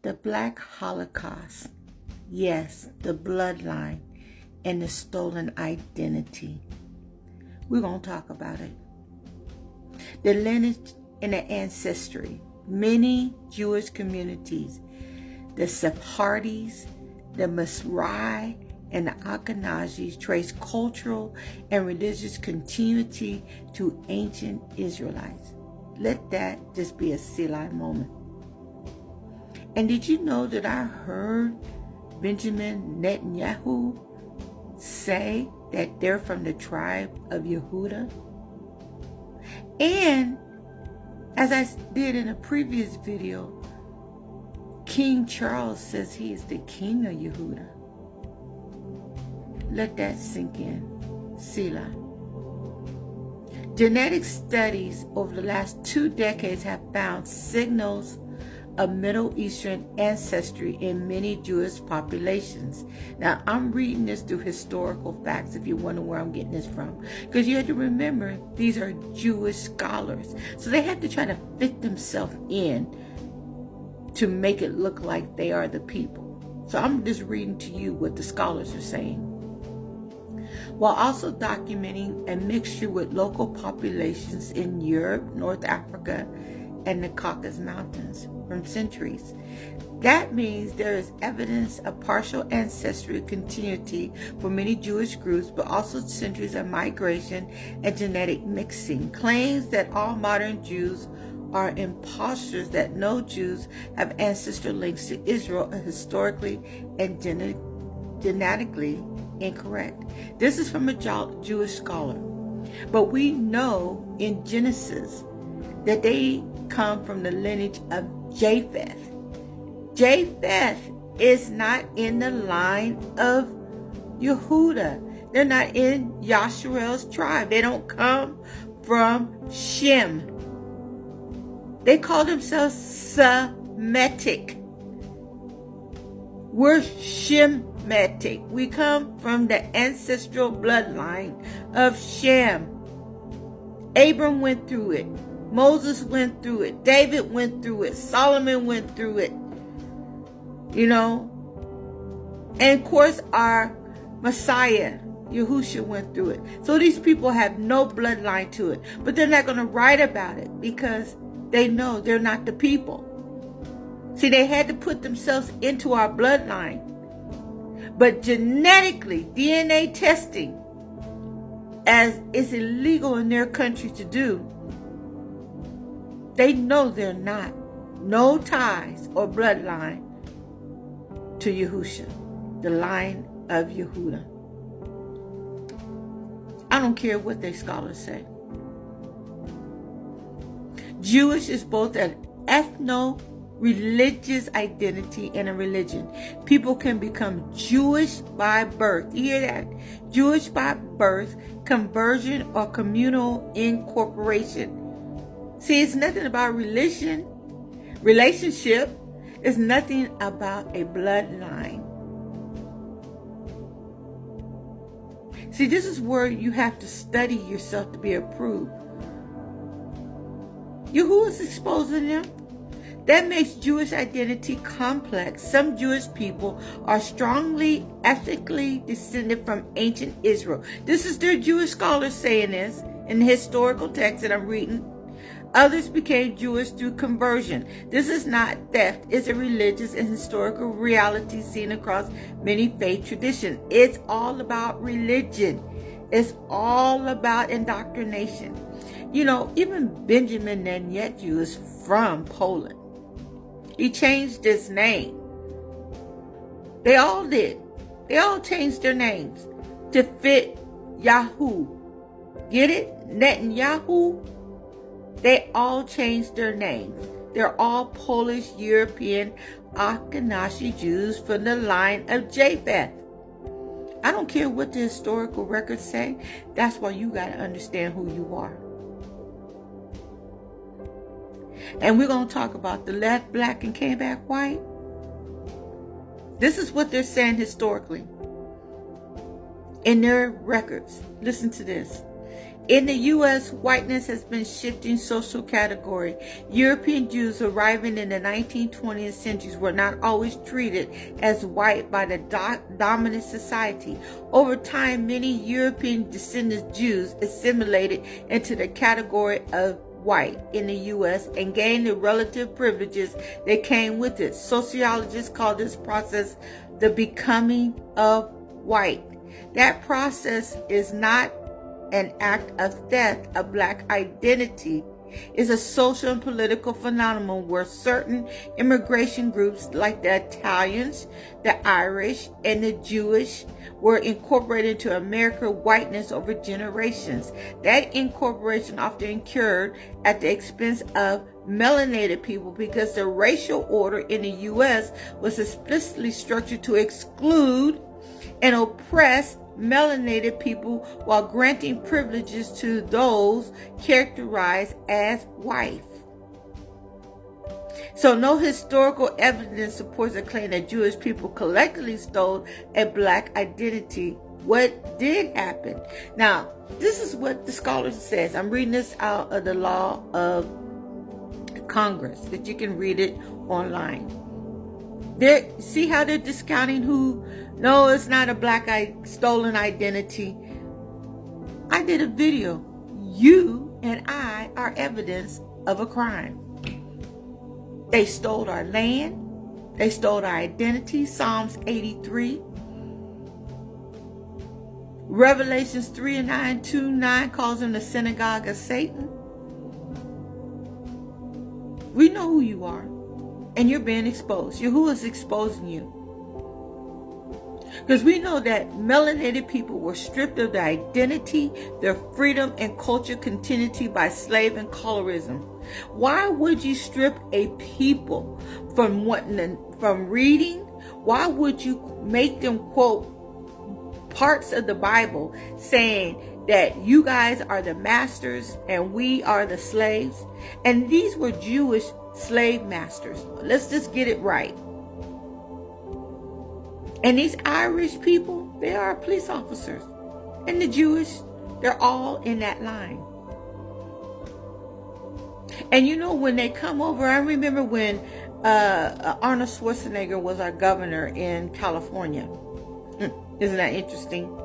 The Black Holocaust. Yes, the bloodline and the stolen identity. We're going to talk about it. The lineage and the ancestry. Many Jewish communities, the Sephardi's, the Mizrahi, and the Ashkenazis trace cultural and religious continuity to ancient Israelites. Let that just be a Selah moment. And did you know that I heard Benjamin Netanyahu say that they're from the tribe of Yehuda? And as I did in a previous video, King Charles says he is the king of Yehuda. Let that sink in. Selah. Genetic studies over the last 2 decades have found signals of Middle Eastern ancestry in many Jewish populations. Now, I'm reading this through historical facts if you wonder where I'm getting this from. Because you have to remember, these are Jewish scholars. So they have to try to fit themselves in to make it look like they are the people. So I'm just reading to you what the scholars are saying, while also documenting a mixture with local populations in Europe, North Africa, and the Caucasus Mountains from centuries. That means there is evidence of partial ancestral continuity for many Jewish groups, but also centuries of migration and genetic mixing. Claims that all modern Jews are imposters, that no Jews have ancestral links to Israel, are historically and genetically incorrect. This is from a Jewish scholar. But we know in Genesis that they come from the lineage of Japheth. Japheth is not in the line of Yehuda. They're not in Yasharel's tribe. They don't come from Shem. They call themselves Semitic. We're Shemitic. We come from the ancestral bloodline of Shem. Abram went through it. Moses went through it. David went through it. Solomon went through it. You know. And of course our Messiah, Yahushua, went through it. So these people have no bloodline to it. But they're not going to write about it because they know they're not the people. See, they had to put themselves into our bloodline. But genetically, DNA testing, as it's illegal in their country to do, they know they're not. No ties or bloodline to Yahusha, the line of Yehuda. I don't care what their scholars say. Jewish is both an ethno-religious identity and a religion. People can become Jewish by birth. You hear that? Jewish by birth, conversion, or communal incorporation. See, it's nothing about religion, relationship. It's nothing about a bloodline. See, this is where you have to study yourself to be approved. Yahuwah is exposing them. That makes Jewish identity complex. Some Jewish people are strongly ethically descended from ancient Israel. This is their Jewish scholars saying this in the historical text that I'm reading. Others became Jewish through conversion. This is not theft. It's a religious and historical reality seen across many faith traditions. It's all about religion. It's all about indoctrination. You know, even Benjamin Netanyahu is from Poland. He changed his name. They all did. They all changed their names to fit Yahoo. Get it? Netanyahu. They all changed their names. They're all Polish, European, Ashkenazi Jews from the line of Japheth. I don't care what the historical records say. That's why you got to understand who you are. And we're going to talk about the left black and came back white. This is what they're saying historically in their records. Listen to this. In the U.S., whiteness has been shifting social category. European Jews arriving in the 1920th centuries were not always treated as white by the dominant society. Over time, many European descendant Jews assimilated into the category of white in the U.S. and gained the relative privileges that came with it. Sociologists call this process the becoming of white. That process is not an act of theft of black identity. Is a social and political phenomenon where certain immigration groups like the Italians, the Irish, and the Jewish were incorporated into American whiteness over generations. That incorporation often occurred at the expense of melanated people because the racial order in the U.S. was explicitly structured to exclude and oppress melanated people while granting privileges to those characterized as white. So no historical evidence supports the claim that Jewish people collectively stole a black identity. What did happen? Now, this is what the scholar says. I'm reading this out of the Law of Congress, that you can read it online. See how they're discounting who? No, it's not a black stolen identity. I did a video. You and I are evidence of a crime. They stole our land. They stole our identity. Psalms 83. Revelations 3:9, 2:9 calls them the synagogue of Satan. We know who you are. And you're being exposed. Who is exposing you? Because we know that melanated people were stripped of their identity, their freedom, and culture continuity by slave and colorism. Why would you strip a people from reading? Why would you make them quote parts of the Bible saying that you guys are the masters and we are the slaves? And these were Jewish slave masters. Let's just get it right. And these Irish people, they are police officers. And the Jewish, they're all in that line. And you know, when they come over, I remember when Arnold Schwarzenegger was our governor in California. Isn't that interesting?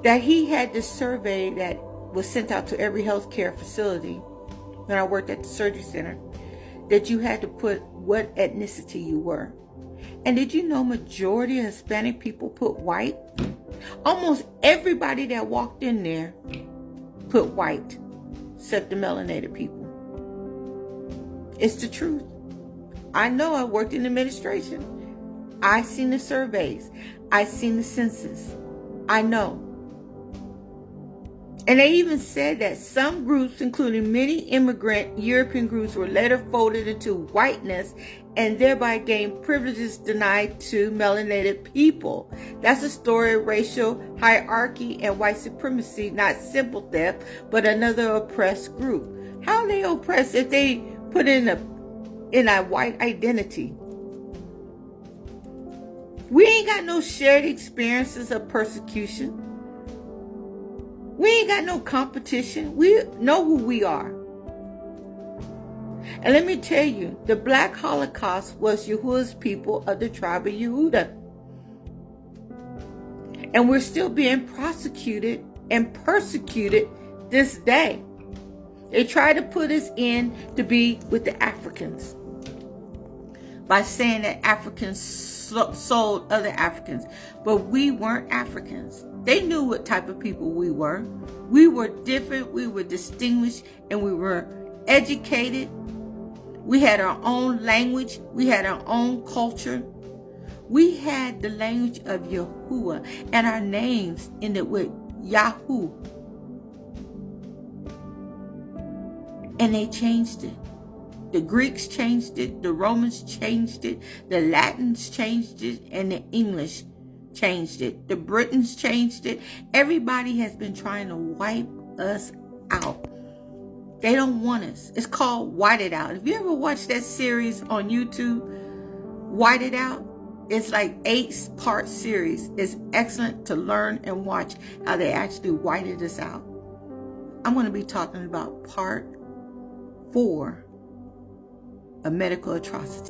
That he had this survey that was sent out to every healthcare facility when I worked at the surgery center, that you had to put what ethnicity you were. And did you know majority of Hispanic people put white? Almost everybody that walked in there put white, except the melanated people. It's the truth. I know. I worked in administration. I seen the surveys. I seen the census. I know. And they even said that some groups, including many immigrant European groups, were later folded into whiteness and thereby gained privileges denied to melanated people. That's a story of racial hierarchy and white supremacy, not simple theft, but another oppressed group. How are they oppressed if they put in a white identity? We ain't got no shared experiences of persecution. We ain't got no competition. We know who we are. And let me tell you, the Black Holocaust was Yahuwah's people of the tribe of Yehuda. And we're still being prosecuted and persecuted this day. They try to put us in to be with the Africans by saying that Africans sold other Africans. But we weren't Africans. They knew what type of people we were. We were different, we were distinguished, and we were educated. We had our own language. We had our own culture. We had the language of Yahuwah, and our names ended with Yahu. And they changed it. The Greeks changed it, the Romans changed it, the Latins changed it, and the English changed it. The Britons changed it. Everybody has been trying to wipe us out. They don't want us. It's called White It Out. Have you ever watched that series on YouTube, White It Out? It's like 8-part series. It's excellent to learn and watch how they actually whited us out. I'm going to be talking about part 4 of medical atrocity.